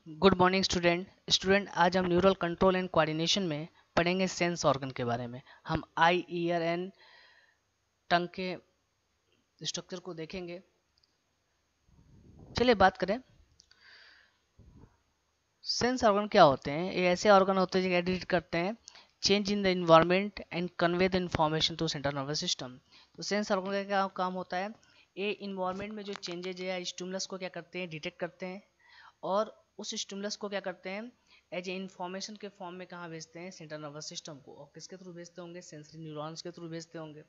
Good morning student आज हम neural control and coordination में पढ़ेंगे सेंस ऑर्गन के बारे में। हम आई, ईयर एंड टंग के स्ट्रक्चर को देखेंगे। चलिए बात करें सेंस ऑर्गन क्या होते हैं। ये ऐसे ऑर्गन होते हैं जो एडिट करते हैं change in the environment and convey the information to central nervous system. तो सेंस ऑर्गन का क्या काम होता है, ये इन्वायरमेंट में जो चेंजेज या स्टिमुलस को क्या करते हैं, डिटेक्ट करते हैं और उस स्टिमुलस को क्या करते हैं एज ए इंफॉर्मेशन के फॉर्म में कहाँ भेजते हैं, सेंट्रल नर्वस सिस्टम को। और किसके थ्रू भेजते होंगे, सेंसरी न्यूरॉन्स के थ्रू भेजते होंगे।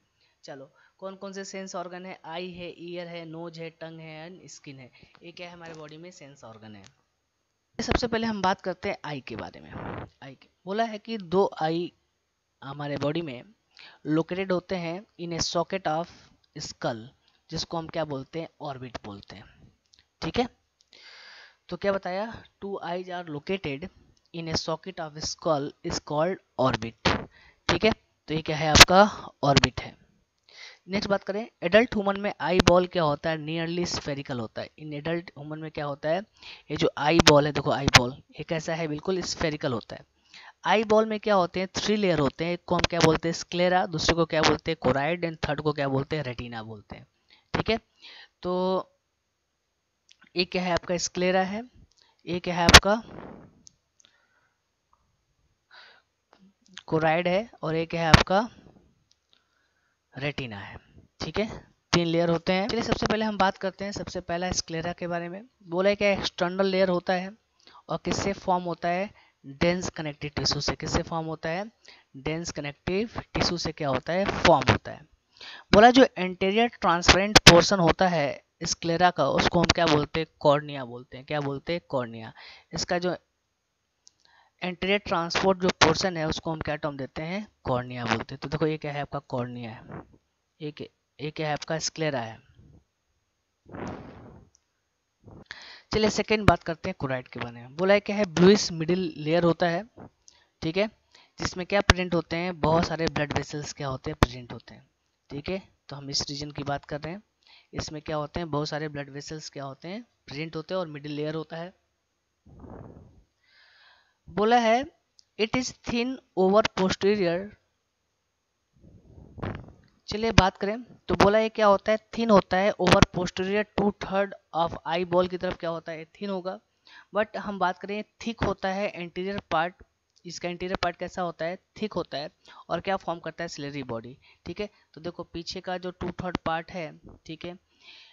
चलो कौन कौन से सेंस ऑर्गन है, आई है, ईयर है, नोज है, टंग है एंड स्किन है। ये क्या है हमारे बॉडी में सेंस ऑर्गन है। सबसे पहले हम बात करते हैं आई के बारे में। आई के बोला है कि दो आई हमारे बॉडी में लोकेटेड होते हैं इन ए सॉकेट ऑफ स्कल, जिसको हम क्या बोलते हैं, ऑर्बिट बोलते हैं। ठीक है, तो क्या बताया, two eyes are located in a socket of skull is called orbit. ठीक है, तो ये क्या है, आपका ऑर्बिट है। नेक्स्ट बात करें, एडल्ट ह्यूमन में आई बॉल क्या होता है, नियरली स्फेरिकल होता है। इन एडल्ट ह्यूमन में क्या होता है, ये जो आई बॉल है, देखो आई बॉल ये कैसा है, बिल्कुल स्फेरिकल होता है। आई बॉल में क्या होते हैं, थ्री लेयर होते हैं। एक को हम क्या बोलते हैं, स्क्लेरा, दूसरे को क्या बोलते हैं, कोराइड एंड थर्ड को क्या बोलते हैं, रेटिना बोलते हैं। ठीक है, तो एक क्या है आपका स्क्लेरा है, एक क्या है आपका कोराइड है और एक है आपका रेटिना है। ठीक है, तीन लेयर होते हैं। चलिए सबसे पहले हम बात करते हैं सबसे पहला स्क्लेरा के बारे में। बोला है कि एक्सटर्नल लेयर होता है और किससे फॉर्म होता है, डेंस कनेक्टिव टिश्यू से। किससे फॉर्म होता है, डेंस कनेक्टिव टिश्यू से क्या होता है, फॉर्म होता है। बोला जो एंटीरियर ट्रांसपेरेंट पोर्शन होता है स्क्लेरा का, उसको हम क्या बोलते हैं, कॉर्निया बोलते हैं। क्या बोलते हैं, कॉर्निया। इसका जो एंटीरियर ट्रांसपोर्ट जो पोर्शन है उसको हम क्या टर्म देते हैं, कॉर्निया बोलते हैं। तो देखो ये क्या है आपका कॉर्निया है, एक क्या है आपका स्क्लेरा है। चलिए सेकंड बात करते हैं कोराइड के बारे में। बोला है क्या है, ब्लूइश मिडिल लेयर होता है। ठीक है, जिसमें क्या प्रेजेंट होते हैं, बहुत सारे ब्लड वेसल्स क्या होते हैं, प्रेजेंट होते हैं। ठीक है, तो हम इस रीजन की बात कर रहे हैं। इसमें क्या होते हैं, बहुत सारे ब्लड वेसल्स क्या होते हैं, प्रेजेंट होते हैं और मिडिल लेयर होता है। बोला है it is thin over posterior. चलिए बात करें, तो बोला ये क्या होता है, थिन होता है over posterior two third of eye ball की तरफ क्या होता है, थिन होगा। बट हम बात करें थिक होता है एंटीरियर पार्ट। इसका इंटीरियर पार्ट कैसा होता है, थिक होता है और क्या फॉर्म करता है, सिलेरी बॉडी। ठीक है, तो देखो पीछे का जो टू थर्ड पार्ट है, ठीक है,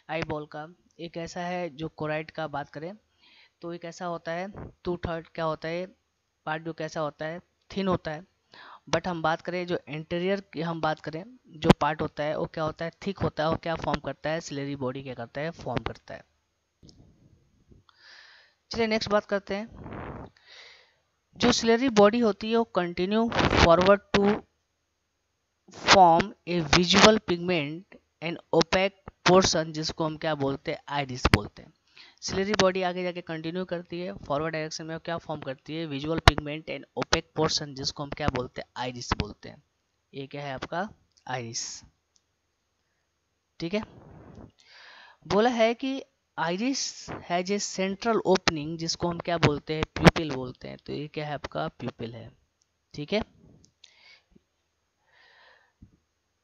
आई बॉल का एक ऐसा है। जो कोराइड का बात करें तो एक ऐसा होता है, टू थर्ड क्या होता है पार्ट, जो कैसा होता है, थिन होता है। बट हम बात करें जो इंटीरियर की, हम बात करें जो पार्ट होता है वो क्या होता है, थिक होता है और क्या फॉर्म करता है, सिलेरी बॉडी क्या करता है, फॉर्म करता है। चलिए नेक्स्ट बात करते हैं, जो सिलेरी बॉडी होती है वो continue forward to form a visual pigment and opaque portion, जिसको हम क्या बोलते हैं, आइरिस बोलते हैं। सिलेरी बॉडी आगे जाके कंटिन्यू करती है फॉरवर्ड डायरेक्शन में, क्या फॉर्म करती है, visual pigment and opaque portion, जिसको हम क्या बोलते हैं, आइरिस बोलते हैं। ये क्या है आपका आइरिस। ठीक है, बोला है कि iris has a central opening, जिसको हम क्या बोलते हैं, प्यूपिल बोलते हैं। तो ये क्या है आपका प्यूपिल है। ठीक है,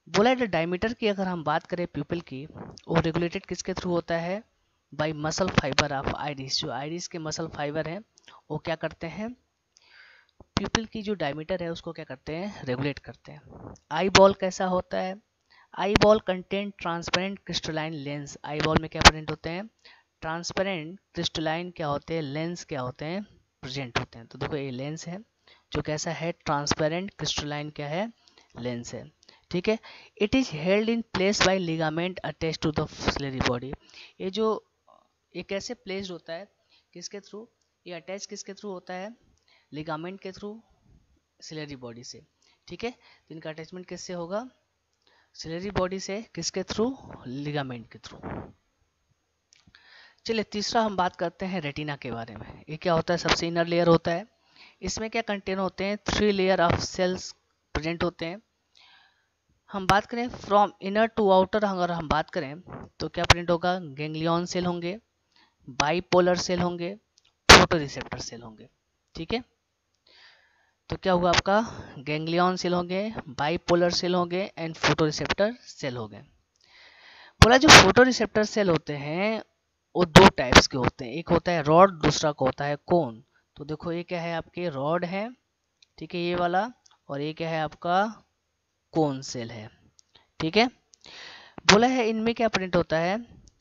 बोला है डायमीटर की अगर हम बात करें प्यूपिल की, वो रेगुलेटेड किसके थ्रू होता है, by muscle fibre of iris. जो आइरिस के मसल फाइबर हैं वो क्या करते हैं, प्यूपिल की जो डायमीटर है उसको क्या करते हैं, रेगुलेट करते हैं। आई बॉल कैसा होता है, eye ball content transparent crystalline lens. Eye ball में क्या प्रेजेंट होते हैं, ट्रांसपेरेंट क्रिस्टलाइन क्या होते हैं, लेंस क्या होते हैं, प्रेजेंट होते हैं। तो देखो ये लेंस है जो कैसा है, ट्रांसपेरेंट क्रिस्टलाइन क्या है, लेंस है। ठीक है, it is held in place by ligament attach to the ciliary body. ये जो ये कैसे प्लेस्ड होता है, किसके थ्रू, ये अटैच किसके थ्रू होता है, लिगामेंट के थ्रू, सिलेरी बॉडी से। ठीक है, तो इनका अटैचमेंट किससे होगा, सिलेरी बॉडी से, किसके थ्रू, लिगामेंट के थ्रू। चलिए तीसरा हम बात करते हैं रेटिना के बारे में। ये क्या होता है, सबसे इनर लेयर होता है। इसमें क्या कंटेन होते हैं, three layer of sales present होते हैं। हम बात करें फ्रॉम इनर टू आउटर, अगर हम बात करें तो क्या प्रेजेंट होगा, गैंग्लियन सेल होंगे, बाइपोलर सेल होंगे, फोटो रिसेप्टर सेल होंगे। ठीक है, तो क्या हुआ आपका, गैंग्लियन सेल होंगे, बाइपोलर सेल होंगे एंड फोटो रिसेप्टर सेल होंगे। बोला जो फोटो रिसेप्टर सेल होते हैं वो दो टाइप्स के होते हैं, एक होता है रॉड, दूसरा को होता है कोन। तो देखो ये क्या है, आपके रॉड है, ठीक है ये वाला, और ये क्या है आपका कोन सेल है। ठीक है, बोला है इनमें क्या प्रिंट होता है,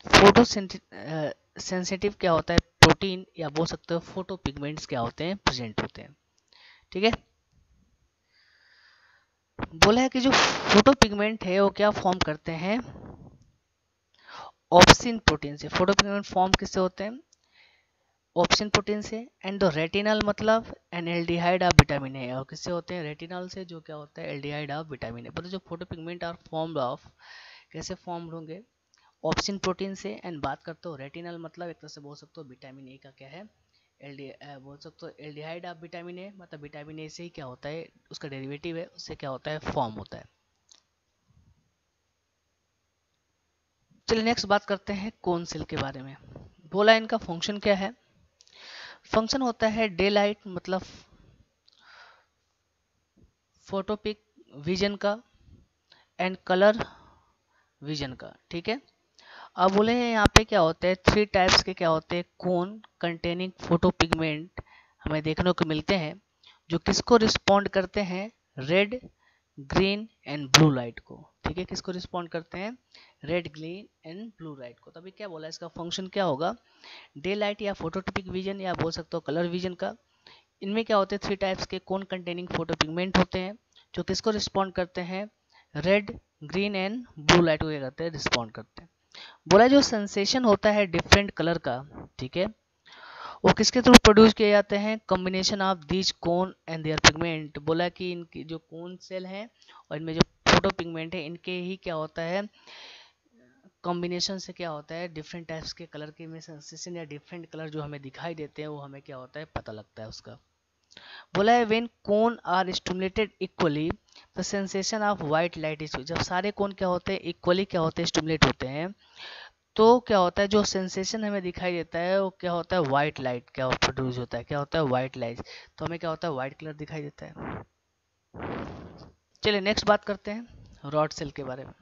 फोटो सेंसिटिव क्या होता है, प्रोटीन या बोल सकते हो फोटो पिगमेंट्स क्या होते हैं, प्रेजेंट होते हैं। ठीक है, बोला है कि जो फोटो पिगमेंट है वो क्या फॉर्म करते हैं, ऑप्सिन प्रोटीन से। फोटो पिगमेंट फॉर्म किससे होते हैं, ऑप्सिन प्रोटीन से। एंड द रेटिनल मतलब एल्डिहाइड ऑफ विटामिन ए, और किससे होते हैं, रेटिनल से, जो क्या होता है एल्डिहाइड ऑफ विटामिन ए। मतलब जो photo pigment are formed of, कैसे फॉर्म होंगे, ऑप्सिन प्रोटीन से। एंड बात करते हो रेटिनल मतलब एक तरह से बोल सकते हो विटामिन ए का क्या है, बोल सकते हो एल्डिहाइड ऑफ विटामिन ए, मतलब विटामिन ए से ही क्या होता है, उसका डेरिवेटिव है, उससे क्या होता है फॉर्म होता है। चलिए नेक्स्ट बात करते हैं कोन सेल के बारे में। बोला इनका फंक्शन क्या है, फंक्शन होता है डे लाइट मतलब फोटोपिक विजन का एंड कलर विजन का। ठीक है, अब बोले हैं यहाँ पे क्या होते हैं, थ्री टाइप्स के क्या होते हैं कोन कंटेनिंग फोटो पिगमेंट हमें देखने को मिलते हैं, जो किसको रिस्पॉन्ड करते हैं, red, green and blue light को। ठीक है, किसको रिस्पॉन्ड करते हैं, red, green and blue light को। तभी क्या बोला, इसका फंक्शन क्या होगा, डे लाइट या फोटोटिपिक विजन या बोल सकते हो कलर विजन का। इनमें क्या होते हैं, थ्री टाइप्स के कोन कंटेनिंग फोटो पिगमेंट होते हैं, जो किसको रिस्पॉन्ड करते हैं, red, green and blue light को क्या करते हैं, रिस्पॉन्ड करते हैं। बोला जो सेंसेशन होता है डिफरेंट कलर का, ठीक है, वो किसके थ्रू प्रोड्यूस किए जाते हैं, combination of these cone and their pigment. बोला कि इनकी जो कोन सेल हैं और इनमें जो फोटो पिगमेंट है, इनके ही क्या होता है कॉम्बिनेशन से क्या होता है, डिफरेंट टाइप्स के कलर के में सेंसेशन या डिफरेंट कलर जो हमें दिखाई देते हैं वो हमें क्या होता है पता लगता है उसका। बोला है when cone are stimulated equally the sensation of white light is, जब सारे कोन क्या होते हैं इक्वली क्या होते हैं स्टिमुलेट होते हैं, तो क्या होता है जो सेंसेशन हमें दिखाई देता है वो क्या होता है, व्हाइट लाइट क्या प्रोड्यूस होता है, क्या होता है व्हाइट लाइट, तो हमें क्या होता है व्हाइट कलर दिखाई देता है। चलिए नेक्स्ट बात करते हैं रॉड सेल के बारे में।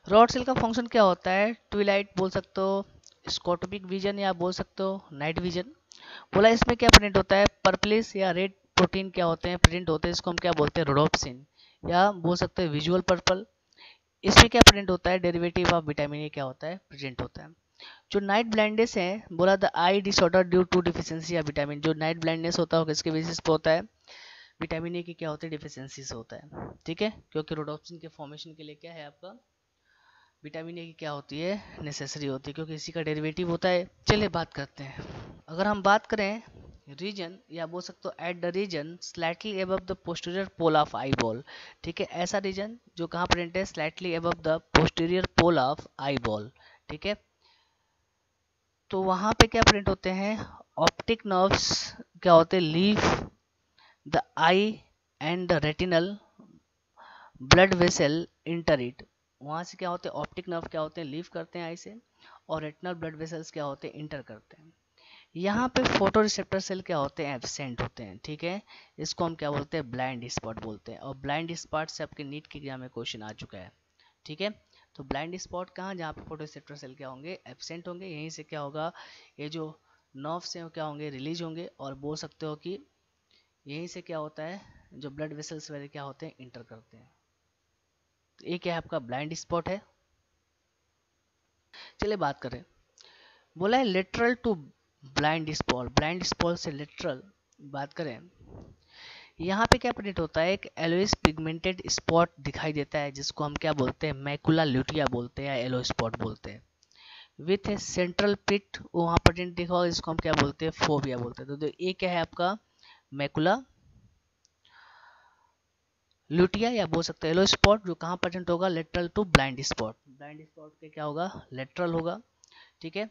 रॉड सेल का फंक्शन क्या होता है, ट्विलाइट बोल सकते हो, स्कोटोपिक विजन या बोल सकते हो नाइट विजन। बोला इसमें क्या प्रेजेंट होता है, पर्पलिस या रेड प्रोटीन क्या होते हैं प्रेजेंट होते हैं, इसको हम क्या बोलते हैं रोडोप्सिन या बोल सकते हैं विजुअल पर्पल। इसमें क्या प्रेजेंट होता है, डेरिवेटिव ऑफ विटामिन ए क्या होता है प्रेजेंट होता है। जो नाइट ब्लाइंडनेस है, बोला the eye disorder due to deficiency of vitamin, जो नाइट ब्लाइंडनेस होता है किसके बेसिस पे होता है, विटामिन ए की क्या होती है डिफिशियंसी से होता है। ठीक है, क्योंकि रोडोप्सिन के फॉर्मेशन के लिए क्या है आपका विटामिन ए की क्या होती है नेसेसरी होती है, क्योंकि इसी का डेरिवेटिव होता है। चलिए बात करते हैं, अगर हम बात करें रीजन या बोल सकते हो at the region slightly above the posterior pole of eye ball. ठीक है, ऐसा रीजन जो कहाँ प्रेजेंट है, slightly above the posterior pole of eye ball. ठीक है, तो वहाँ पे क्या प्रेजेंट होते हैं, ऑप्टिक नर्व्स क्या होते हैं leave the I and the retinal blood vessel inter it. वहाँ से क्या होते हैं ऑप्टिक नर्व क्या होते हैं लीव करते हैं आई से, और रेटिनल ब्लड वेसल्स क्या होते हैं इंटर करते हैं। यहाँ पे फोटो रिसेप्टर सेल क्या होते हैं एब्सेंट होते हैं। ठीक है, इसको हम क्या बोलते हैं ब्लाइंड स्पॉट बोलते हैं, और ब्लाइंड स्पॉट से आपके नीट की एग्जाम में क्वेश्चन आ चुका है। ठीक है, तो ब्लाइंड स्पॉट कहाँ, जहाँ पे फोटो रिसेप्टर सेल क्या होंगे एब्सेंट होंगे, यहीं से क्या होगा ये जो नर्व्स हैं क्या होंगे रिलीज होंगे, और बोल सकते हो कि यहीं से क्या होता है जो ब्लड वेसल्स वगैरह क्या होते हैं इंटर करते हैं। तो ये क्या है आपका ब्लाइंड स्पॉट है। चलिए बात करें, बोला है lateral to blind spot, blind spot से लेटरल बात करें, यहाँ पे क्या प्रेजेंट होता है, एक एलोइस पिगमेंटेड स्पॉट दिखाई देता है जिसको हम क्या बोलते हैं मैकुला ल्यूटिया बोलते हैं या एलो स्पॉट बोलते हैं, विथ ए सेंट्रल पिट वहाँ प्रेजेंट दिखा होगा, इसको हम क्या बोलते हैं फोबिया बोलते हैं। तो ये क्या है आपका मैकुला ल्यूटिया या बोल सकते हैं एलो स्पॉट, जो कहाँ प्रेजेंट होगा lateral to blind spot, blind spot के क्या होगा लेटरल होगा। ठीक है,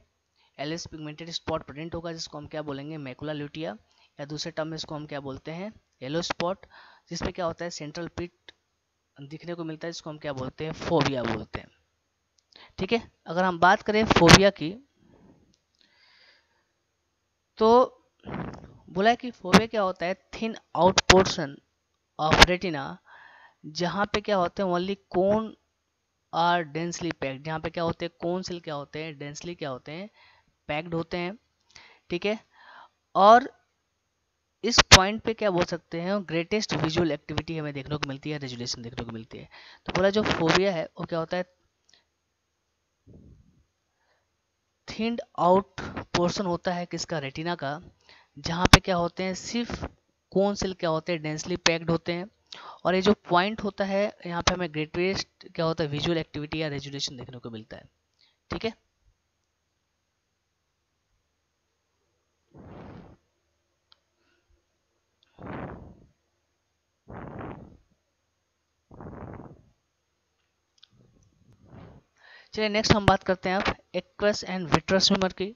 एलिस पिगमेंटेड स्पॉट प्रेजेंट होगा जिसको हम क्या बोलेंगे मैकुला ल्यूटिया, या दूसरे टर्म में इसको हम क्या बोलते हैं येलो स्पॉट, जिसपे क्या होता है सेंट्रल पिट दिखने को मिलता है, जिसको हम क्या बोलते हैं फोबिया बोलते हैं। ठीक है, अगर हम बात करें फोबिया की, तो बोला है कि फोबिया क्या होता है, thin out portion of retina, जहाँ पे क्या होते हैं only cone are densely packed, जहाँ पे क्या होते हैं कोन सेल क्या होते हैं डेंसली क्या होते हैं पैक्ड होते हैं, ठीक है। और इस पॉइंट पे क्या बोल सकते हैं, ग्रेटेस्ट विजुअल एक्टिविटी हमें देखने को मिलती है, रेजुलेशन देखने को मिलती है। तो बोला जो फोबिया है वो क्या होता है, थिन्ड आउट पोर्शन होता है किसका, रेटिना का, जहाँ पे क्या होते हैं सिर्फ कोन सेल क्या होते हैं डेंसली पैक्ड होते हैं। और ये जो पॉइंट होता है यहाँ पे हमें ग्रेटेस्ट क्या होता है विजुअल एक्टिविटी या रेजुलेशन देखने को मिलता है, ठीक है। चलिए नेक्स्ट हम बात करते हैं अब एक्वस एंड विट्रस ह्यूमर की।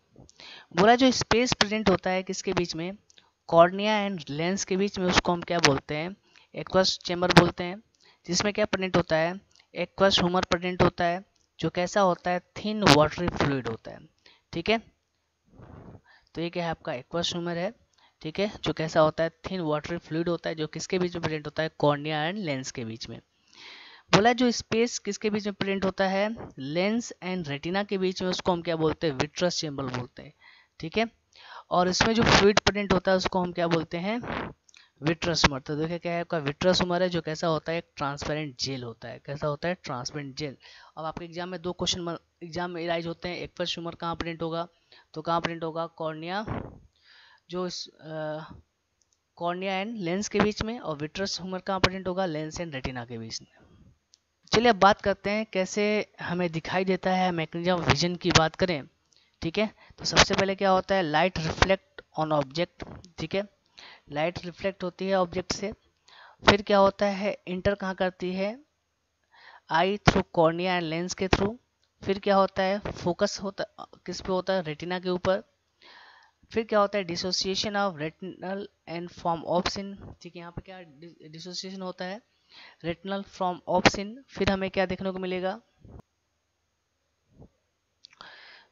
बोला जो स्पेस प्रेजेंट होता है किसके बीच में, कॉर्निया एंड लेंस के बीच में, उसको हम क्या बोलते हैं, एक्वस चेम्बर बोलते हैं। जिसमें क्या प्रेजेंट होता है, एक्वस ह्यूमर प्रेजेंट होता है, जो कैसा होता है, थिन वाटरी फ्लूइड होता है, ठीक है। तो ये क्या है आपका एक्वस ह्यूमर है, ठीक है, जो कैसा होता है, थिन वाटरी फ्लूइड होता है, जो किसके बीच में प्रेजेंट होता है, कॉर्निया एंड लेंस के बीच में। बोला जो स्पेस किसके बीच में प्रेजेंट होता है, लेंस एंड रेटिना के बीच में, उसको हम क्या बोलते हैं, विट्रस चेम्बर बोलते हैं, ठीक है। और इसमें जो फ्लूइड प्रेजेंट होता है उसको हम क्या बोलते हैं, विट्रस ह्यूमर। तो देखिए क्या है आपका विट्रस ह्यूमर है, जो कैसा होता है, एक ट्रांसपेरेंट जेल होता है, कैसा होता है, ट्रांसपेरेंट जेल। अब आपके एग्जाम में दो क्वेश्चन एग्जाम में राइज होते हैं, एक्वस ह्यूमर कहाँ प्रेजेंट होगा, तो कहाँ प्रेजेंट होगा, कॉर्निया, जो कॉर्निया एंड लेंस के बीच में, और विट्रस ह्यूमर कहाँ प्रेजेंट होगा, लेंस एंड रेटिना के बीच में। चलिए अब बात करते हैं कैसे हमें दिखाई देता है, मैकेनिज्म ऑफ विजन की बात करें, ठीक है। तो सबसे पहले क्या होता है, लाइट रिफ्लेक्ट ऑन ऑब्जेक्ट, ठीक है, लाइट रिफ्लेक्ट होती है ऑब्जेक्ट से। फिर क्या होता है, इंटर कहाँ करती है, आई थ्रू कॉर्निया एंड लेंस के थ्रू। फिर क्या होता है, फोकस होता किस पे होता है, रेटिना के ऊपर। फिर क्या होता है, dissociation of retinal and form obscene, ठीक है, यहाँ पे क्या डिसोसिएशन होता है, रेटिनल फ्रॉम ऑप्सिन। फिर हमें क्या देखने को मिलेगा,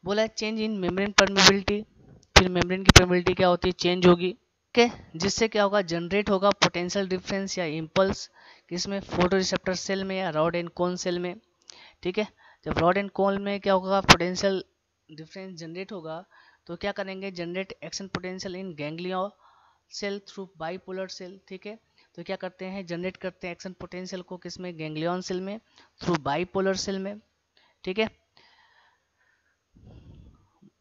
बोला है चेंज इन मेम्ब्रेन परमेबिलिटी। फिर मेम्ब्रेन की परमेबिलिटी क्या होती है, चेंज होगी, ठीक है, जिससे क्या होगा, जनरेट होगा पोटेंशियल डिफरेंस या इम्पल्स, किसमें, फोटो रिसेप्टर सेल में या रॉड एंड कोन सेल में, ठीक है। जब रॉड एंड कोन में क्या होगा, पोटेंशियल डिफरेंस जनरेट होगा, तो क्या करेंगे, generate action potential in ganglion cell through bipolar cell, ठीक है। तो क्या करते हैं, जनरेट करते हैं एक्शन पोटेंशियल को किसमें, गैंग्लियन सेल में, थ्रू बाईपोलर सेल में, ठीक है।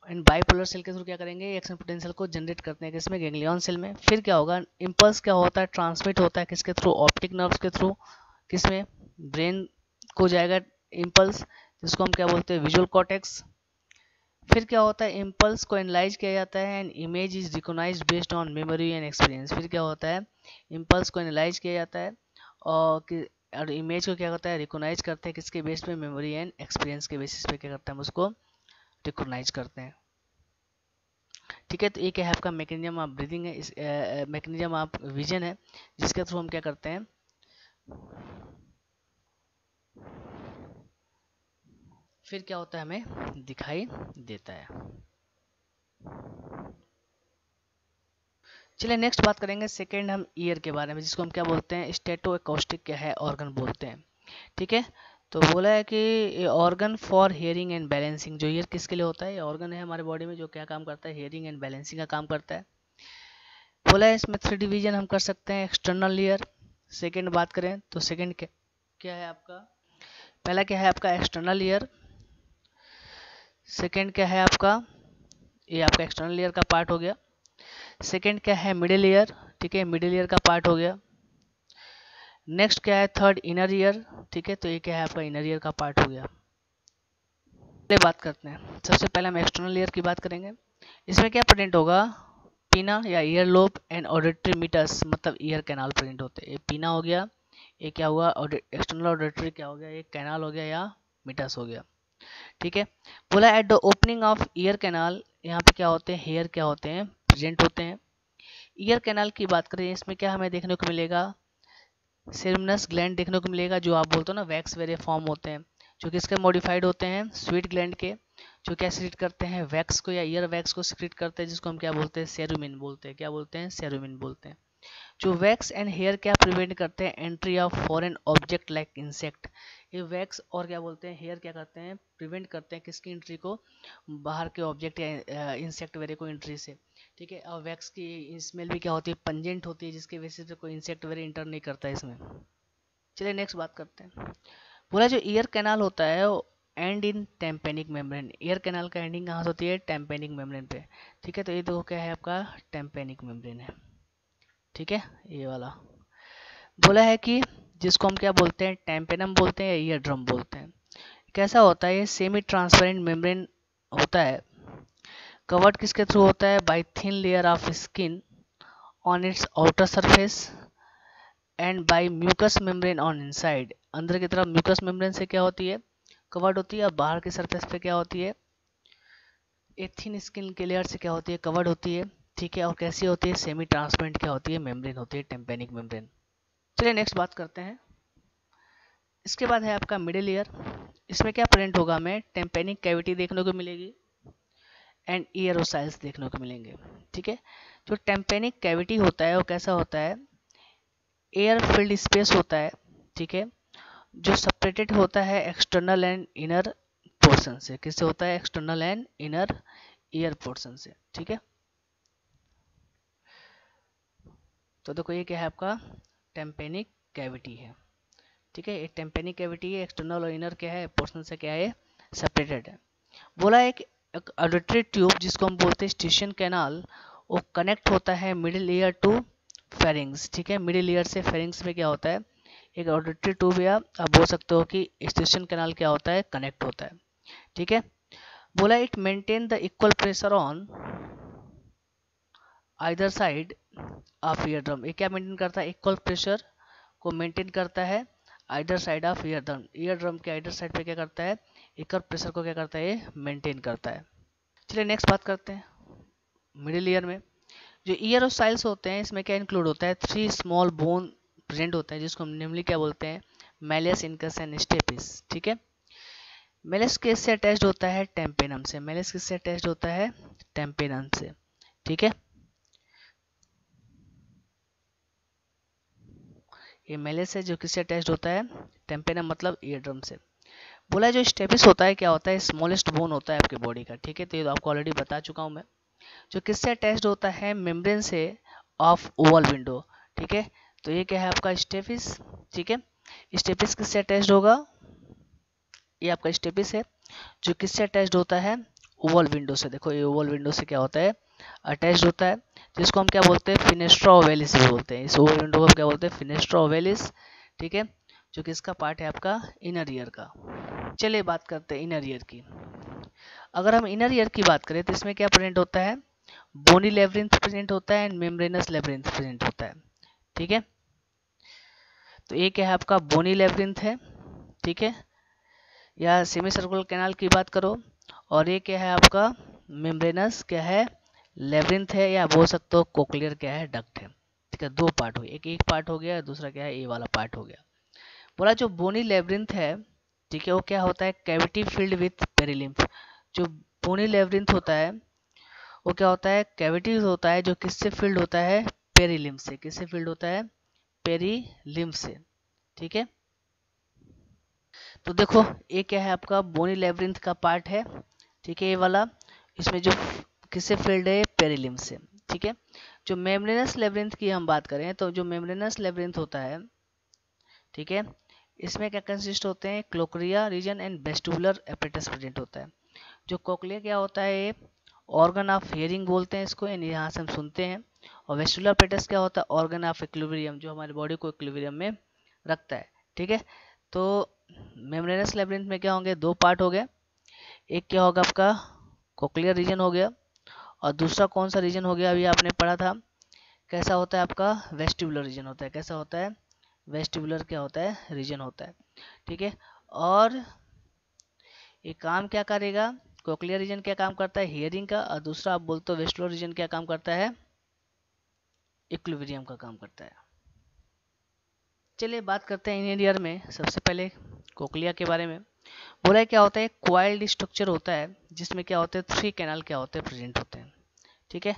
एंड बाईपोलर सेल के थ्रू क्या करेंगे, एक्शन पोटेंशियल को जनरेट करते हैं किसमें, गैंग्लियन सेल में। फिर क्या होगा, इंपल्स क्या होता है, ट्रांसमिट होता है किसके थ्रू, ऑप्टिक नर्व्स के थ्रू, किसमें, ब्रेन को जाएगा इंपल्स, जिसको हम क्या बोलते हैं, विजुअल कॉर्टेक्स। फिर क्या होता है, इम्पल्स को एनालाइज किया जाता है and image is recognised based on memory and experience. फिर क्या होता है, इम्पल्स को एनालाइज किया जाता है और इमेज को क्या होता है, रिकॉग्नाइज करते हैं किसके बेस पे, मेमोरी एंड एक्सपीरियंस के बेसिस पे क्या करते हैं, हम उसको रिकॉग्नाइज करते हैं, ठीक है। तो एक है आपका मैकेनिज्म ऑफ ब्रीदिंग है, इस मैकेनिज्म ऑफ विजन है, जिसके थ्रू हम क्या करते हैं, फिर क्या होता है, हमें दिखाई देता है। चलिए नेक्स्ट बात करेंगे सेकेंड हम ईयर के बारे में, जिसको हम क्या बोलते हैं, स्टेटो एकॉस्टिक क्या है ऑर्गन बोलते हैं, ठीक है। तो बोला है कि organ for hearing and balancing, जो ईयर किसके लिए होता है, ये ऑर्गन है हमारे बॉडी में जो क्या काम करता है, हियरिंग एंड बैलेंसिंग का काम करता है। बोला है इसमें 3 डिवीजन हम कर सकते हैं, एक्सटर्नल ईयर। सेकेंड बात करें तो सेकेंड क्या है आपका, पहला क्या है आपका एक्सटर्नल ईयर, सेकेंड क्या है आपका, ये आपका एक्सटर्नल ईयर का पार्ट हो गया। सेकेंड क्या है, मिडिल ईयर, ठीक है, मिडिल ईयर का पार्ट हो गया। नेक्स्ट क्या है, थर्ड इनर ईयर, ठीक है, तो ये क्या है आपका इनर ईयर का पार्ट हो गया। पहले बात करते हैं, सबसे पहले हम एक्सटर्नल ईयर की बात करेंगे। इसमें क्या प्रेजेंट होगा, पीना या ear lobe and auditory meatus, मतलब ईयर कैनाल प्रेजेंट होते हैं। ये पीना हो गया, ये क्या हुआ, एक्सटर्नल ऑडिटरी क्या हो गया, ये कैनाल हो गया या मीटर्स हो गया, ठीक है। बोला at the opening of ear canal, यहाँ पे क्या होते हैं, हेयर क्या होते हैं, प्रेजेंट होते हैं। ईयर कैनाल की बात करें, इसमें क्या हमें देखने को मिलेगा, सेरेमनस ग्लैंड देखने को मिलेगा, जो आप बोलते हो ना वैक्स वेरे फॉर्म होते हैं, जो कि इसके मॉडिफाइड होते हैं स्वीट ग्लैंड के, जो क्या सिक्रीट करते हैं वैक्स को या ईयर वैक्स को सिक्रीट करते हैं, जिसको हम क्या बोलते हैं सेरुमिन बोलते हैं। क्या बोलते हैं? सेरुमिन बोलते हैं। जो वैक्स एंड हेयर क्या प्रिवेंट करते हैं? Entry of foreign object like insect. ये वैक्स और क्या बोलते हैं हेयर क्या करते हैं? प्रिवेंट करते हैं किसकी एंट्री को? बाहर के ऑब्जेक्ट या इंसेक्ट वगैरह को एंट्री से। ठीक है, और वैक्स की स्मेल भी क्या होती है? पंजेंट होती है, जिसके बेसिस पे कोई इंसेक्ट वगैरह इंटर नहीं करता है इसमें। चलिए नेक्स्ट बात करते हैं। पूरा जो ईयर कैनाल होता है वो and in tympanic membrane. Ear canal का एंडिंग कहाँ से होती है? टेम्पेनिक मेम्ब्रेन पे। ठीक है, तो ये देखो क्या है आपका टेम्पेनिक मेम्ब्रेन है। ठीक है, ये वाला बोला है कि जिसको हम क्या बोलते हैं टेम्पेनम बोलते हैं या ईयर ड्रम बोलते हैं। कैसा होता है? ये सेमी ट्रांसपेरेंट मेम्ब्रेन होता है। कवर्ड किसके थ्रू होता है? By thin layer of skin on its outer surface and by mucous membrane on inside. अंदर की तरफ म्यूकस मेम्ब्रेन से क्या होती है? कवर्ड होती है, और बाहर की सरफेस पे क्या होती है? एक थिन स्किन के लेयर से क्या होती है? कवर्ड होती है। ठीक है, और कैसी होती है? सेमी ट्रांसपेरेंट क्या होती है? मेम्ब्रेन होती है, टेम्पेनिक मेम्ब्रेन। चलिए नेक्स्ट बात करते हैं। इसके बाद है आपका मिडिल ईयर। इसमें क्या प्रेजेंट होगा? हमें टेम्पेनिक कैविटी देखने को मिलेगी एंड ईयरोसाइल्स देखने को मिलेंगे। ठीक है, जो टेम्पेनिक कैविटी होता है वो कैसा होता है? एयर फिल्ड स्पेस होता है। ठीक है, जो सेपरेटेड होता है एक्सटर्नल एंड इनर पोर्शन से। किससे होता है? External and inner ear portion से। ठीक है, तो देखो ये क्या है आपका टेम्पेनिक कैविटी है। ठीक है, ये टेम्पेनिक कैविटी है, एक्सटर्नल और इनर क्या है पोर्शन से क्या है? सेपरेटेड है। बोला एक ऑडिटरी ट्यूब जिसको हम बोलते हैं स्टेशन कैनाल, वो कनेक्ट होता है मिडिल ईयर टू फेरिंग्स। ठीक है, मिडिल ईयर से फेरिंग्स में क्या होता है? एक ऑडिटरी ट्यूब, या आप बोल सकते हो कि स्टेशन कैनाल क्या होता है? कनेक्ट होता है। ठीक है, बोला it maintain the equal pressure on either side of ear drum. ये क्या मेंटेन करता है? इक्वल प्रेशर को मेंटेन करता है either side of ear drum. Ear drum के आइदर साइड पे क्या करता है? इक्वल प्रेशर को क्या करता है? ये मेंटेन करता है। चलिए नेक्स्ट बात करते हैं। मिडिल ईयर में जो ईयर साइल्स होते हैं इसमें क्या इंक्लूड होता है? 3 स्मॉल बोन प्रेजेंट होते हैं, जिसको हम निम्नली क्या बोलते हैं? Malleus, incus and stapes. ठीक है, मैलियस किससे अटैच्ड होता है? टेम्पेनम से। मैलियस किससे अटैच्ड होता है? टेम्पेनम से। ठीक है, ये मैलियस है जो किससे अटैच्ड होता है? टेम्पेनम मतलब ईयर ड्रम से। बोला है जो स्टेपिस होता है क्या होता है? स्मॉलेस्ट बोन होता है आपके बॉडी का। ठीक है, तो ये तो आपको ऑलरेडी बता चुका हूँ मैं। जो किससे अटैच्ड होता है? मेम्ब्रेन से ऑफ ओवल विंडो। ठीक है, तो ये क्या है आपका स्टेपिस। ठीक है, स्टेपिस किससे अटैच्ड होगा? ये आपका स्टेपिस है जो किससे अटैच्ड होता है? ओवल विंडो से। देखो ये ओवल विंडो से क्या होता है? अटैच्ड होता है, जिसको हम क्या बोलते हैं? फिनेस्ट्रा ओवेलिस भी बोलते हैं। इस ओवल विंडो को हम क्या बोलते हैं? फिनेस्ट्रा ओवेलिस। ठीक है, जो कि इसका पार्ट है आपका इनर ईयर का। चलिए बात करते हैं इनर ईयर की। अगर हम इनर ईयर की बात करें तो इसमें क्या प्रेजेंट होता है? बोनी लेब्रिंथ प्रेजेंट होता है एंड मेम्ब्रेनस लेब्रिंथ प्रेजेंट होता है। ठीक है, तो ये क्या है आपका? बोनी लेब्रिंथ है। ठीक है, या सेमी सर्कुलर कैनाल की बात करो, और ये क्या है आपका? मेम्ब्रेनस क्या है? लेब्रिंथ है, या बोल सकते हो कोक्लियर क्या है? डक्ट है। ठीक है, दो पार्ट हो, एक पार्ट हो गया, दूसरा क्या है? ये वाला पार्ट हो गया। बोला जो बोनी लेब्रिंथ है, ठीक है, वो क्या होता है? Cavity filled with perilymph. जो बोनी लेब्रिंथ होता है वो क्या होता है? कैविटी होता है जो किससे फिल्ड होता है? पेरिलिम्फ से। किससे फिल्ड होता है? पेरिलिम्फ से। ठीक है, तो देखो ये क्या है आपका? बोनी लेब्रिंथ का पार्ट है। ठीक है, ये वाला इसमें जो किससे फिल्ड है? पेरिलिम्फ से। ठीक है, जो मेम्ब्रेनस लेब्रिंथ की हम बात करें तो जो मेम्ब्रेनस लेब्रिंथ होता है, ठीक है, इसमें क्या कंसिस्ट होते हैं? क्लोक्रिया रीजन एंड वेस्टिबुलर एपेटस प्रेजेंट होता है। जो कोक्लिया क्या होता है? ये ऑर्गन ऑफ हियरिंग बोलते हैं इसको, यानी यहाँ से हम सुनते हैं। और वेस्टिबुलर एपेटस क्या होता है? ऑर्गन ऑफ इक्विलिब्रियम, जो हमारी बॉडी को इक्विलिब्रियम में रखता है। ठीक है, तो मेम्ब्रेनस लेब्रिंथ में क्या होंगे? दो पार्ट हो गए। एक क्या होगा आपका? कोक्लियर रीजन हो गया, और दूसरा कौन सा रीजन हो गया? अभी आपने पढ़ा था कैसा होता है आपका? वेस्टिबुलर रीजन होता है। कैसा होता है? वेस्टिबुलर क्या होता है? रीजन होता है। ठीक है, और ये काम क्या करेगा? कोक्लियर रीजन क्या काम करता है? हियरिंग का, और दूसरा आप बोलते हो वेस्टिबुलर रीजन क्या काम करता है? इक्विलिब्रियम का काम करता है। चलिए बात करते हैं इनर ईयर में सबसे पहले कोक्लिया के बारे में। बोला है क्या होता है, क्वाइल्ड स्ट्रक्चर होता है जिसमें क्या होते हैं 3 कैनाल क्या होते हैं प्रेजेंट होते हैं। ठीक है,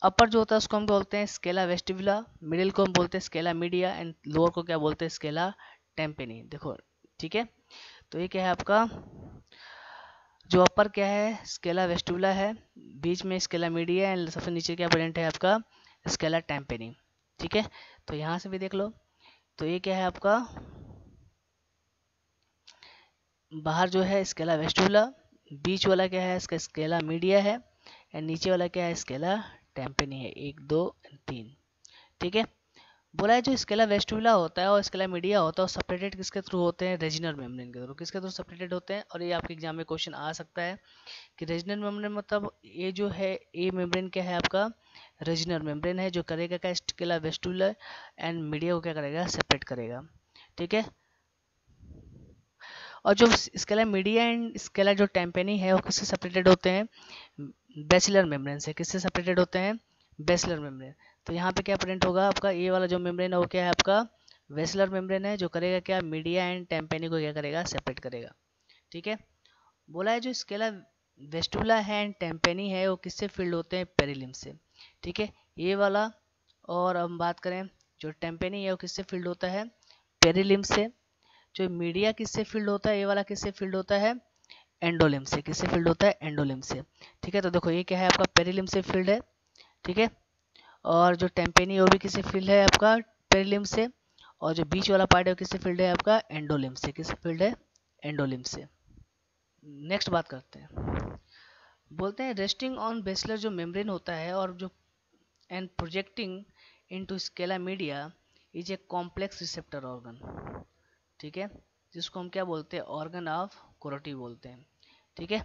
अपर जो होता है उसको हम बोलते हैं स्केला वेस्टिबुला, मिडिल को हम बोलते हैं स्केला मीडिया एंड लोअर को क्या बोलते हैं स्केला टेम्पेनी। देखो ठीक है, तो ये क्या है आपका, जो अपर क्या है स्केला वेस्टिबुला है, बीच में स्केला मीडिया एंड सबसे नीचे क्या प्रेजेंट है आपका स्केला टेम्पेनी। ठीक है, तो यहाँ से भी देख लो, तो ये क्या है आपका, बाहर जो है स्केला वेस्टिबुला, बीच वाला क्या है इसका स्केला मीडिया है एंड नीचे वाला क्या है स्केला टेम्पेनी है, 1 2 3। ठीक है, बोला है जो स्केला वेस्टिबुला होता है और स्केला मीडिया होता है वो सेपरेटेड किसके थ्रू होते हैं, रेजिनल मेम्ब्रेन के थ्रू। किसके थ्रू सेपरेटेड होते हैं, और ये आपके एग्जाम में क्वेश्चन आ सकता है कि रेजिनल मेम्ब्रेन मतलब ये जो है ये मेम्ब्रेन क्या है आपका रेजिनल मेम्ब्रेन है, जो करेगा क्या स्केला वेस्टिबुला एंड मीडिया को क्या करेगा सेपरेट करेगा। ठीक है, और जो स्केला मीडिया एंड स्केला जो टेम्पेनी है वो किससे सेपरेटेड होते हैं, बेसिलर मेम्ब्रेन से। किससे सेपरेटेड होते हैं, बेसिलर मेम्ब्रेन। तो यहाँ पे क्या प्रेजेंट होगा आपका, ये वाला जो मेम्ब्रेन है वो क्या है आपका वेसिलर मेम्ब्रेन है, जो करेगा क्या मीडिया एंड टेम्पेनी को क्या करेगा सेपरेट करेगा। ठीक है, बोला है जो स्केला वेस्टिबुला है एंड टेम्पेनी है वो किससे फील्ड होते हैं, पेरिलिम से। ठीक है, ये वाला, और हम बात करें जो टेम्पेनी है वो किससे फील्ड होता है, पेरिलिम से। जो मीडिया किससे फील्ड होता है, ये वाला किससे फील्ड होता है, एंडोलिम से। किससे फील्ड होता है, एंडोलिम से। ठीक है, तो देखो ये क्या है आपका पेरिलिम से फील्ड है। ठीक है, और जो टेम्पेनी वो भी किससे फील्ड है आपका पेरिलिम से, और जो बीच वाला पार्ट है वो किससे फील्ड है आपका एंडोलिम से। किससे फील्ड है, एंडोलिम से। नेक्स्ट बात करते हैं, बोलते हैं रेस्टिंग ऑन बेसिलर जो मेम्ब्रेन होता है और जो and projecting into Scala media is a complex receptor organ. ठीक है, जिसको हम क्या बोलते हैं, ऑर्गन ऑफ कोरोटी बोलते हैं। ठीक है,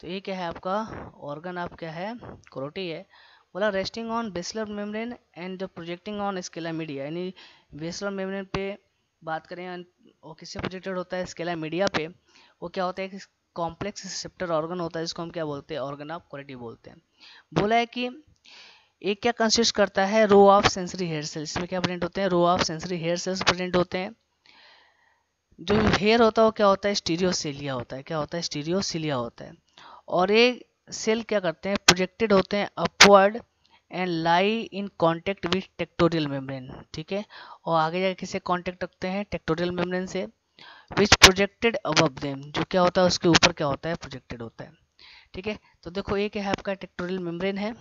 तो ये क्या है आपका ऑर्गन ऑफ क्या है कोरोटी है। बोला resting on basilar membrane and projecting on Scala media, यानी बेसिलर मेम्ब्रेन पे बात करें और किससे प्रोजेक्टेड होता है स्केला मीडिया पे, वो क्या होता है कि कॉम्प्लेक्स रिसेप्टर ऑर्गन होता है जिसको हम क्या बोलते हैं ऑर्गन ऑफ कोरोटी बोलते हैं। बोला है कि एक क्या कंसिस्ट करता है row of sensory hair cells, इसमें क्या प्रेजेंट होते हैं, row of sensory hair cells present होते हैं। जो हेयर होता है वो क्या होता है स्टीरियोसिलिया होता है, क्या होता है स्टीरियोसिलिया होता है। और ये सेल क्या करते हैं प्रोजेक्टेड होते हैं upward and lie in contact with tectorial membrane. ठीक है, और आगे जाके किससे कांटेक्ट रखते हैं, टेक्टोरियल मेम्ब्रेन से, विच प्रोजेक्टेड अबव देम, जो क्या होता है उसके ऊपर क्या होता है प्रोजेक्टेड होता है। ठीक है, तो देखो ये क्या है आपका टेक्टोरियल मेम्ब्रेन है,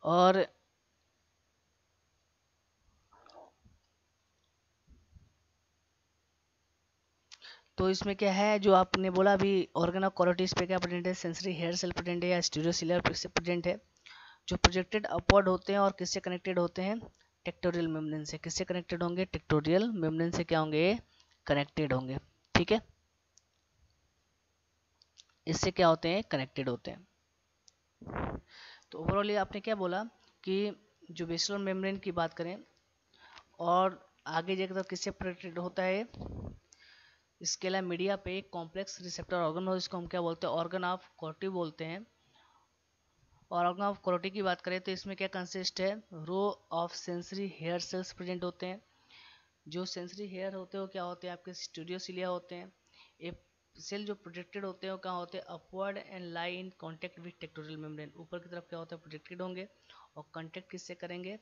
और तो इसमें क्या है जो आपने बोला अभी ऑर्गन ऑफ कोरोटिस पे क्या प्रेजेंट है, सेंसरी हेयर सेल प्रेजेंट है या स्टीरियोसिलियर प्रेजेंट है, जो प्रोजेक्टेड अपवर्ड होते हैं और किससे कनेक्टेड होते हैं, टेक्टोरियल मेम्ब्रेन से। किससे कनेक्टेड होंगे, टेक्टोरियल मेम्ब्रेन से क्या होंगे कनेक्टेड होंगे। ठीक है, इससे क्या होते हैं कनेक्टेड होते हैं। तो ओवरऑल आपने क्या बोला कि जो बेसिलर मेम्ब्रेन की बात करें और आगे जाकर किससे प्रोटेक्टेड होता है, स्केला मीडिया पे एक कॉम्प्लेक्स रिसेप्टर ऑर्गन हो जिसको हम क्या बोलते हैं ऑर्गन ऑफ कोरोटी बोलते हैं। और ऑर्गन ऑफ कोरोटी की बात करें तो इसमें क्या कंसिस्ट है, row of sensory hair cells present होते हैं। जो सेंसरी हेयर होते हैं वो क्या होते हैं आपके स्टीरियोसिलिया होते हैं। ये सेल जो प्रोजेक्टेड होते हैं वो कहाँ होते हैं upward and lie in contact with tectorial membrane, ऊपर की तरफ क्या होता है प्रोजेक्टेड होंगे और कांटेक्ट किससे करेंगे,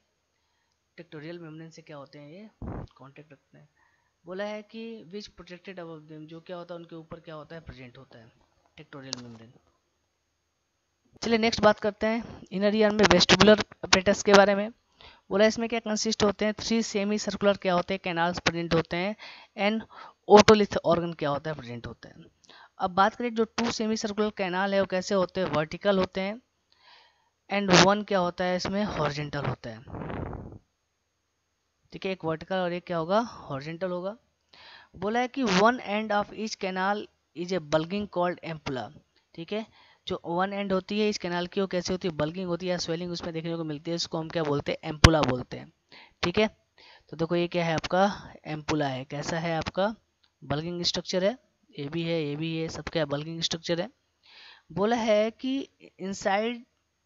टेक्टोरियल मेम्ब्रेन से क्या होते हैं ये कांटेक्ट रखते हैं। बोला है कि विच प्रोजेक्टेड अबव देम, जो क्या होता है उनके ऊपर क्या होता है प्रेजेंट होता है टेक्टोरियल मेम्ब्रेन। चलिए नेक्स्ट बात करते हैं इनर ईयर में वेस्टिबुलर अपरेटस के बारे में। बोला इसमें क्या कंसिस्ट होते हैं, 3 सेमी सर्कुलर क्या होते हैं कैनाल्स प्रेजेंट होते हैं एंड ओटोलिथ ऑर्गन क्या होता है प्रेजेंट होता है। अब बात करें जो 2 सेमी सर्कुलर कैनाल है वो कैसे होते हैं, वर्टिकल होते हैं एंड 1 क्या होता है इसमें हॉरिजेंटल होता है। ठीक है, एक वर्टिकल और एक क्या होगा हॉरिजेंटल होगा। बोला है कि one end of each canal is a bulging called ampulla. ठीक है, जो वन एंड होती है इस कैनाल की वो कैसे होती है, बल्गिंग होती है या स्वेलिंग उसमें देखने को मिलती है, इसको हम क्या बोलते हैं एम्पुला बोलते हैं। ठीक है, तो देखो ये क्या है आपका एम्पुला है, कैसा है आपका बल्गिंग स्ट्रक्चर है, ये भी है ये भी है, सब क्या बल्गिंग स्ट्रक्चर है। बोला है कि inside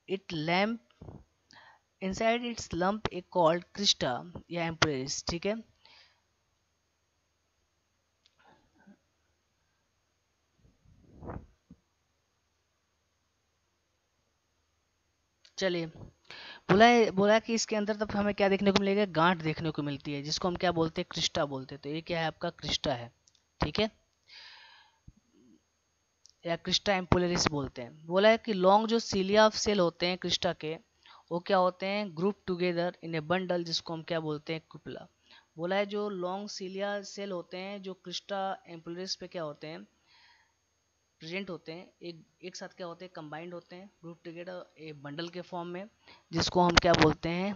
it lamp inside it's lump A called Crysta या एम्पुलेरिस, ठीक है। चलिए, बोला कि इसके अंदर तब हमें क्या देखने को मिलेगा, गांठ देखने को मिलती है, जिसको हम क्या बोलते हैं, क्रिस्टा बोलते हैं। तो ये क्या है, आपका क्रिस्टा है, ठीक है, या क्रिस्टा एम्पुलेरिस बोलते हैं। बोला है कि लॉन्ग जो सीलिया ऑफ सेल होते हैं क्रिस्टा के, वो क्या होते हैं, group together in A bundle, जिसको हम क्या बोलते हैं, कुपला। बोला है जो लॉन्ग सीलिया सेल होते हैं जो क्रिस्टा एम्पुलेरिस पे क्या होते हैं, प्रेजेंट होते हैं, एक साथ क्या होते हैं, कंबाइंड होते हैं, ग्रुप टुगेदर ए बंडल के फॉर्म में, जिसको हम क्या बोलते हैं,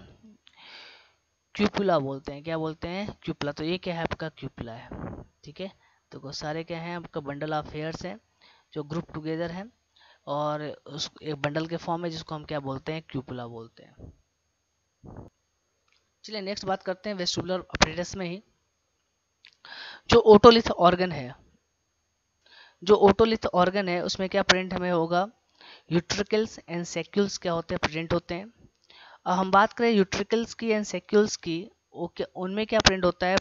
क्यूपुला बोलते हैं। क्या बोलते हैं, क्यूपुला। तो ये क्या है, आपका क्यूपुला है, ठीक है। तो सारे क्या है, आपका बंडल ऑफ हेयर्स हैं जो ग्रुप टुगेदर है, और उस एक बंडल के फॉर्म में, जिसको हम क्या बोलते हैं, क्यूपुला बोलते हैं। चलिए नेक्स्ट बात करते हैं वेस्टिबुलर अपरेटस में ही, जो ओटोलिथ ऑर्गन है। जो ओटोलिथ ऑर्गन है उसमें क्या प्रेजेंट हमें होगा, यूट्रिकल्स एंड सेक्यूल्स क्या होते हैं, प्रेजेंट होते हैं। अब हम बात करें यूट्रिकल्स की एंड सेक्यूल्स की, ओके, उनमें क्या प्रेजेंट होता है,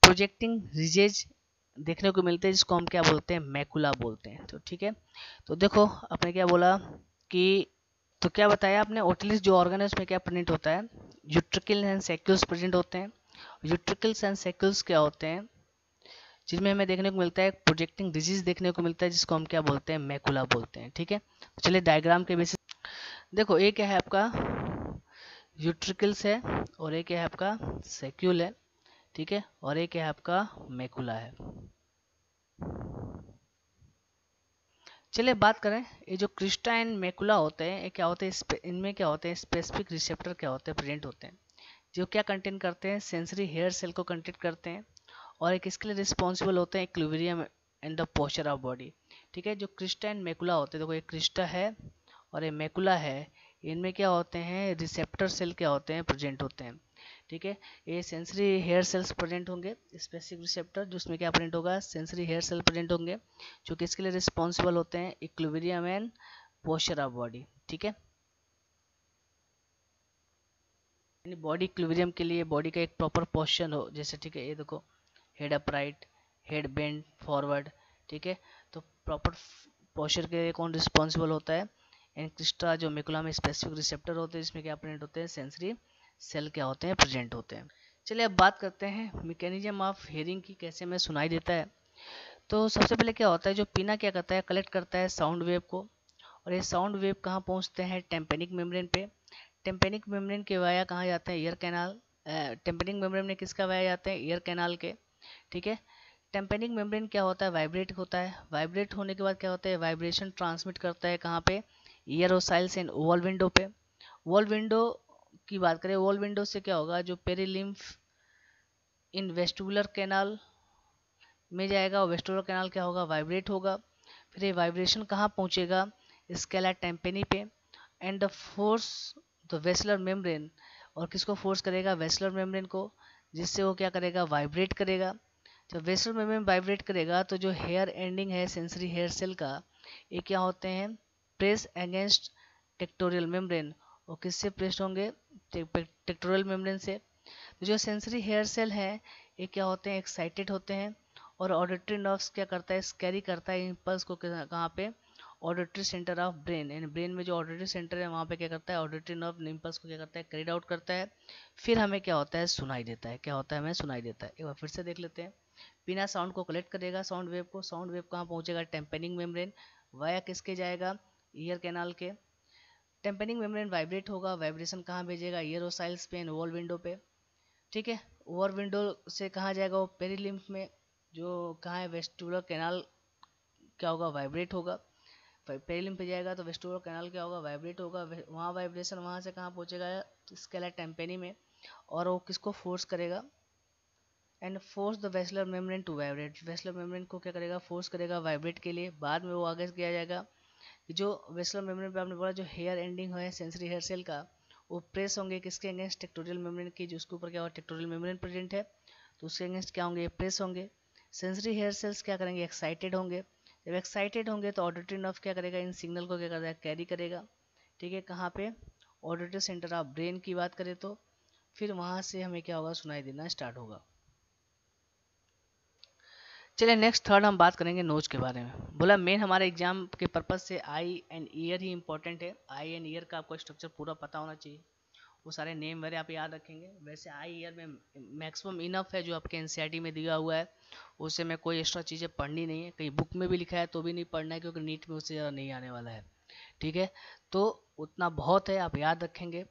प्रोजेक्टिंग रिजेज देखने को मिलते हैं, जिसको हम क्या बोलते हैं, मैकुला बोलते हैं। तो ठीक है, तो देखो आपने क्या बोला कि, तो क्या बताया आपने, ओटिलिस जो ऑर्गन है उसमें क्या प्रेजेंट होता है, यूट्रिकल एंड सेक्यूल्स प्रेजेंट होते हैं। यूट्रिकल्स एंड सेक्यूल्स क्या होते हैं, जिसमें हमें देखने को मिलता है प्रोजेक्टिंग डिजीज देखने को मिलता है, जिसको हम क्या बोलते हैं, मैकुला बोलते हैं, ठीक है। तो चलिए डायग्राम के बेसिस, देखो एक है आपका यूट्रिकल्स है, और एक है आपका सेक्यूल है, ठीक है, और एक है आपका मैकुला है। चलिए बात करें, ये जो क्रिस्टा एंड मैकुला होते हैं, ये क्या होते हैं, इनमें क्या होते हैं, स्पेसिफिक रिसेप्टर क्या होते हैं, प्रेजेंट होते हैं, जो क्या कंटेन करते हैं, सेंसरी हेयर सेल को कंटेन करते हैं, और एक इसके लिए रिस्पॉन्सिबल होते हैं equilibrium and the posture of body, ठीक है। जो क्रिस्टा एंड मैकुला होते हैं, देखो ये क्रिस्टा है और ये मैकुला है, इनमें क्या होते हैं, रिसेप्टर सेल क्या होते हैं, प्रेजेंट होते हैं, ठीक है। ये सेंसरी हेयर सेल्स प्रेजेंट होंगे, स्पेसिफिक रिसेप्टर जिसमें क्या प्रेजेंट होगा, सेंसरी हेयर सेल प्रेजेंट होंगे, जो कि इसके लिए रिस्पॉन्सिबल होते हैं equilibrium and posture of body, ठीक है। बॉडी इक्विलिब्रियम के लिए बॉडी का एक प्रॉपर पोस्चर हो, जैसे ठीक है, ये देखो head upright, head bend forward, ठीक है। तो प्रॉपर पोस्चर के लिए कौन रिस्पॉन्सिबल होता है, एंक्रिस्टा जो मैकुला में स्पेसिफिक रिसेप्टर होते हैं, इसमें क्या प्रेजेंट होते हैं, सेंसरी सेल क्या होते हैं, प्रेजेंट होते हैं। चलिए अब बात करते हैं मैकेनिज्म ऑफ हेयरिंग की, कैसे हमें सुनाई देता है। तो सबसे पहले क्या होता है, जो पीना क्या करता है, कलेक्ट करता है साउंड वेव को, और ये साउंड वेव कहाँ पहुँचते हैं, टेम्पेनिक मेम्ब्रेन पे। टेम्पेनिक मेम्ब्रेन के वाया कहाँ जाते हैं, ईयर कैनाल। टेम्पेनिक मेम्ब्रेन में किसका वाया जाते हैं, ईयर कैनाल के, ठीक है। टेम्पेनिक मेम्ब्रेन क्या होता है, वाइब्रेट होता है, वाइब्रेट होने के बाद क्या होता है, वाइब्रेशन ट्रांसमिट करता है कहाँ पे, ईयर ओसाइल्स एंड वॉल विंडो पे। वॉल विंडो की बात करें, वॉल विंडो से क्या होगा, जो पेरिलिम्फ इन वेस्टिबुलर कैनाल में जाएगा, और वेस्टिबुलर कैनाल क्या होगा, वाइब्रेट होगा। फिर ये वाइब्रेशन कहाँ पहुँचेगा, स्केला टेम्पेनी पे, and the force the basilar membrane, और किसको फोर्स करेगा, वेस्लर मेम्ब्रेन को, जिससे वो क्या करेगा, वाइब्रेट करेगा। जब वेस्लर मेम्ब्रेन वाइब्रेट करेगा, तो जो हेयर एंडिंग है सेंसरी हेयर सेल का, ये क्या होते हैं, प्रेस अगेंस्ट टेक्टोरियल मेम्ब्रेन, और किससे प्रेस होंगे, टेक्टोरियल मेम्ब्रेन से। तो जो सेंसरी हेयर सेल है, ये क्या होते हैं, एक्साइटेड होते हैं, और ऑडिटरी नर्व्स क्या करता है, कैरी करता है इम्पल्स को कहाँ पे, ऑडिटरी सेंटर ऑफ ब्रेन, यानी ब्रेन में जो ऑडिटरी सेंटर है वहाँ पे क्या करता है, ऑडिटरी नर्व इम्पल्स को क्या करता है, कैरीड आउट करता है। फिर हमें क्या होता है, सुनाई देता है, क्या होता है, हमें सुनाई देता है। एक बार फिर से देख लेते हैं। बिना साउंड को कलेक्ट करेगा, साउंड वेव को, साउंड वेव कहाँ पहुँचेगा, टेम्पेनिंग मेम्ब्रेन, वाया किसके जाएगा, ईयर कैनाल के। टेम्पेनिंग मेम्ब्रेन वाइब्रेट होगा, वाइब्रेशन कहाँ भेजेगा, ईयर ओसाइल्स पे एंड वॉल विंडो पे, ठीक है। ओवर विंडो से कहाँ जाएगा, वो पेरीलिम्फ में, जो कहाँ है, वेस्टिबुलर कैनाल क्या होगा, वाइब्रेट होगा। पेरिलिम्फ पे जाएगा तो वेस्टिबुलर कैनाल क्या होगा, वाइब्रेट होगा, वहाँ वाइब्रेशन वहाँ से कहाँ पहुँचेगा, स्केला टेम्पेनी में, और वो किसको फोर्स करेगा, and force the basilar membrane to vibrate, basilar membrane को क्या करेगा, फोर्स करेगा वाइब्रेट के लिए। बाद में वो आगे किया जाएगा कि जो वेस्लर मेम्ब्रेन पे आपने बोला, जो हेयर एंडिंग है सेंसरी हेयर सेल का, वो प्रेस होंगे किसके अगेंस्ट, टेक्टोरियल मेम्ब्रेन की, जिसके ऊपर क्या होगा, टेक्टोरियल मेम्ब्रेन प्रेजेंट है, तो उसके अगेंस्ट क्या होंगे, प्रेस होंगे। सेंसरी हेयर सेल्स क्या करेंगे, एक्साइटेड होंगे। जब एक्साइटेड होंगे तो ऑडिटरी नर्व क्या करेगा, इन सिग्नल को क्या करेगा, कैरी करेगा, ठीक है, कहाँ पे, ऑडिटरी सेंटर ऑफ ब्रेन की बात करें तो फिर वहाँ से हमें क्या होगा, सुनाई देना स्टार्ट होगा। चलिए नेक्स्ट थर्ड हम बात करेंगे नोज के बारे में। बोला मेन हमारे एग्जाम के पर्पज से आई एंड ईयर ही इंपॉर्टेंट है। आई एंड ईयर का आपको स्ट्रक्चर पूरा पता होना चाहिए, वो सारे नेम वगैरह आप याद रखेंगे। वैसे आई ईयर में मैक्सिमम इनफ है जो आपके एनसीईआरटी में दिया हुआ है, उससे में कोई एक्स्ट्रा चीज़ें पढ़नी नहीं है। कहीं बुक में भी लिखा है तो भी नहीं पढ़ना है, क्योंकि नीट में उससे ज़्यादा नहीं आने वाला है। ठीक है, तो उतना बहुत है, आप याद रखेंगे।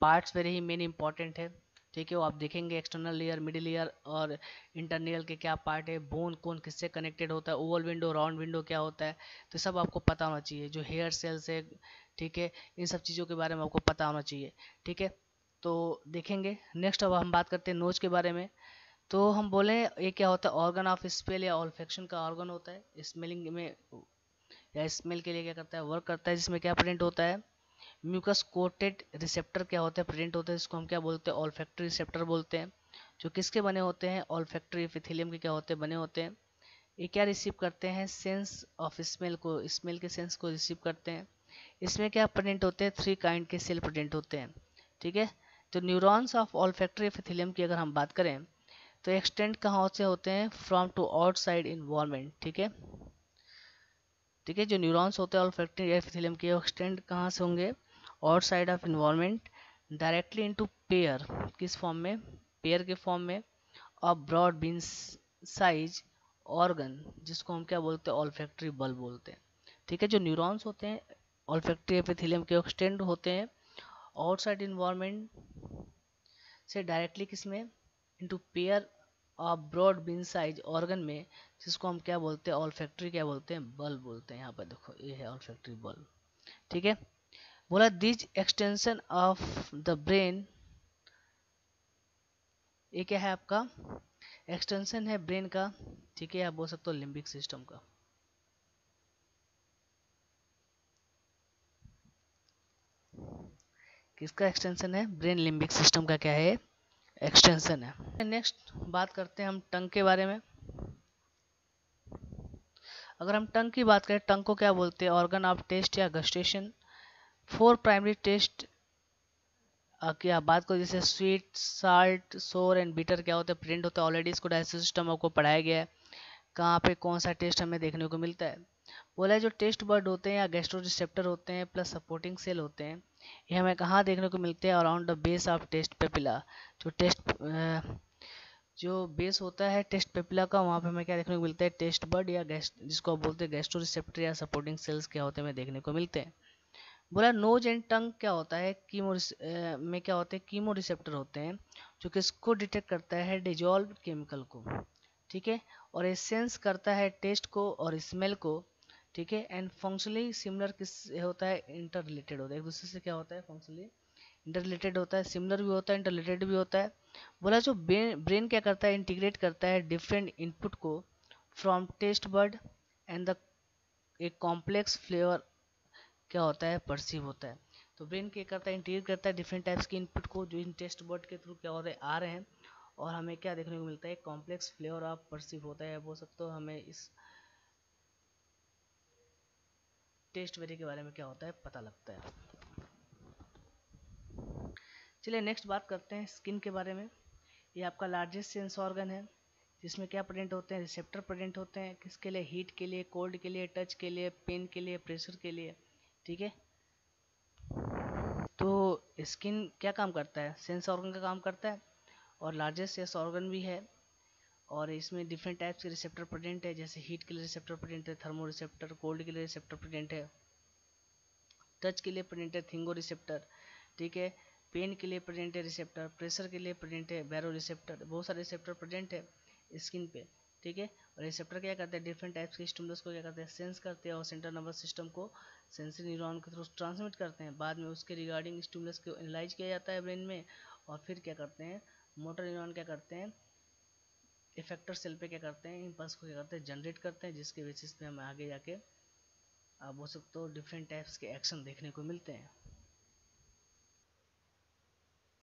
पार्ट्स वेरी ही मेन इंपॉर्टेंट है। ठीक है, वो आप देखेंगे एक्सटर्नल लेयर, मिडिल लेयर और इंटरनल के क्या पार्ट है, बोन कौन किससे कनेक्टेड होता है, ओवल विंडो राउंड विंडो क्या होता है, तो सब आपको पता होना चाहिए। जो हेयर सेल्स है, ठीक है, इन सब चीज़ों के बारे में आपको पता होना चाहिए। ठीक है, तो देखेंगे नेक्स्ट। अब हम बात करते हैं नोज के बारे में। तो हम बोले ये क्या होता है, ऑर्गन ऑफ स्मेल या ऑल्फेक्शन का ऑर्गन होता है। स्मेलिंग में या स्मेल के लिए क्या करता है, वर्क करता है, जिसमें क्या प्रेजेंट होता है, म्यूकस कोटेड रिसेप्टर क्या होता है, प्रेजेंट होते हैं, जिसको हम क्या बोलते हैं, ऑल्फैक्टरी रिसेप्टर बोलते हैं। जो किसके बने होते हैं, ऑल्फैक्टरी एपिथेलियम के क्या होते हैं, बने होते हैं। ये क्या रिसीव करते हैं, सेंस ऑफ स्मेल को, स्मेल के सेंस को रिसीव करते हैं। इसमें क्या प्रेजेंट होते हैं, 3 काइंड के सेल प्रेजेंट होते हैं। ठीक है, तो न्यूरॉन्स ऑफ ऑल्फैक्टरी एपिथेलियम की अगर हम बात करें तो एक्सटेंड कहाँ से होते हैं, फ्रॉम टू आउटसाइड इन्वायरमेंट। ठीक है, ठीक है, जो न्यूरॉन्स होते हैं ऑल्फैक्टरी एपिथेलियम के, एक्सटेंड कहाँ से होंगे, और side of environment directly into pair. किस फॉर्म में, पेयर के फॉर्म में, और ब्रॉड बीन साइज ऑर्गन, जिसको हम क्या बोलते हैं, ऑल्फैक्टरी बल्ब बोलते हैं। ठीक है, जो न्यूरॉन्स होते हैं ऑल्फैक्टरी एपिथेलियम के, एक्सटेंड होते हैं आउटसाइड इन्वायरमेंट से डायरेक्टली किसमें, into pair of broad bean size organ में, जिसको हम क्या बोलते हैं, ऑल्फैक्टरी क्या बोलते हैं, बल्ब बोलते हैं। यहाँ पर देखो ये है ऑल्फैक्टरी बल्ब। ठीक है, बोला this extension of the brain, ये क्या है आपका, एक्सटेंशन है ब्रेन का। ठीक है, आप बोल सकते हो लिम्बिक सिस्टम का। किसका एक्सटेंशन है, ब्रेन लिम्बिक सिस्टम का क्या है, एक्सटेंशन है। नेक्स्ट बात करते हैं हम टंग के बारे में। अगर हम टंग की बात करें, टंग को क्या बोलते हैं, ऑर्गन ऑफ टेस्ट या गस्टेशन। 4 प्राइमरी टेस्ट की आप बात करो, जैसे स्वीट, साल्ट, सोर एंड बिटर क्या होता है, प्रेजेंट होता है। ऑलरेडी इसको डाइजेस्टिव सिस्टम आपको पढ़ाया गया है, कहाँ पे कौन सा टेस्ट हमें देखने को मिलता है। बोला है जो टेस्ट बर्ड होते हैं या गैस्ट्रो रिसेप्टर होते हैं प्लस सपोर्टिंग सेल होते हैं, ये हमें कहाँ देखने को मिलते हैं, around the base of taste papilla. जो जो बेस होता है टेस्ट पेपिला का, वहाँ पे हमें क्या देखने को मिलता है, टेस्ट बर्ड या जिसको आप बोलते हैं गैस्ट्रो रिसेप्टर या सपोर्टिंग सेल्स क्या होते हैं, हमें देखने को मिलते हैं। बोला नोज एंड टंग क्या होता है, में क्या होते हैं, कीमो रिसेप्टर होते हैं, जो किसको डिटेक्ट करता है, डिजॉल्व केमिकल को। ठीक है, और ये सेंस करता है टेस्ट को और स्मेल को। ठीक है, एंड फंक्शनली सिमिलर किस होता है, इंटर रिलेटेड होता है, एक दूसरे से क्या होता है, फंक्शनली इंटर रिलेटेड होता है, सिमिलर भी होता है, इंटर रिलेटेड भी होता है। बोला जो ब्रेन क्या करता है, इंटीग्रेट करता है डिफरेंट इनपुट को from taste bud and the एक कॉम्प्लेक्स फ्लेवर क्या होता है, परसीव होता है। तो ब्रेन क्या करता है, इंटीग्रेट करता है डिफरेंट टाइप्स के इनपुट को, जो इन टेस्ट बर्ड के थ्रू क्या हो रहे आ रहे हैं, और हमें क्या देखने को मिलता है, कॉम्प्लेक्स फ्लेवर ऑफ परसीव होता है। बोल सकते हो हमें इस टेस्ट वेरी के बारे में क्या होता है, पता लगता है। चलिए नेक्स्ट बात करते हैं स्किन के बारे में। ये आपका लार्जेस्ट सेंस ऑर्गन है, जिसमें क्या प्रेजेंट होते हैं, रिसेप्टर प्रेजेंट होते हैं, किसके लिए, हीट के लिए, कोल्ड के लिए, टच के लिए, पेन के लिए, प्रेशर के लिए। ठीक है, तो स्किन क्या काम करता है, सेंस ऑर्गन का काम करता है, और लार्जेस्ट सेंस ऑर्गन भी है। और इसमें डिफरेंट टाइप्स के रिसेप्टर प्रेजेंट है, जैसे हीट के लिए रिसेप्टर प्रेजेंट है, थर्मो रिसेप्टर, कोल्ड के लिए रिसेप्टर प्रेजेंट है, टच के लिए प्रेजेंट है थिंगो रिसेप्टर। ठीक है, पेन के लिए प्रेजेंट है रिसेप्टर, प्रेशर के लिए प्रेजेंट है बैरो रिसेप्टर। बहुत सारे रिसेप्टर प्रेजेंट है स्किन पे। ठीक है, और रिसेप्टर क्या करते हैं, डिफरेंट टाइप्स के स्टिमुलस को क्या करते हैं, सेंस करते हैं, और सेंट्रल नर्वस सिस्टम को सेंसरी न्यूरॉन के थ्रू ट्रांसमिट करते हैं। बाद में उसके रिगार्डिंग स्टिमुलस को एनालाइज किया जाता है ब्रेन में, और फिर क्या करते हैं, मोटर न्यूरॉन क्या करते हैं, इफेक्टर सेल पे क्या करते हैं, इम्पल्स को क्या करते हैं, जनरेट करते हैं, जिसके बेसिस पे हमें आगे जाके आप बोल सकते हो डिफरेंट टाइप्स के एक्शन देखने को मिलते हैं।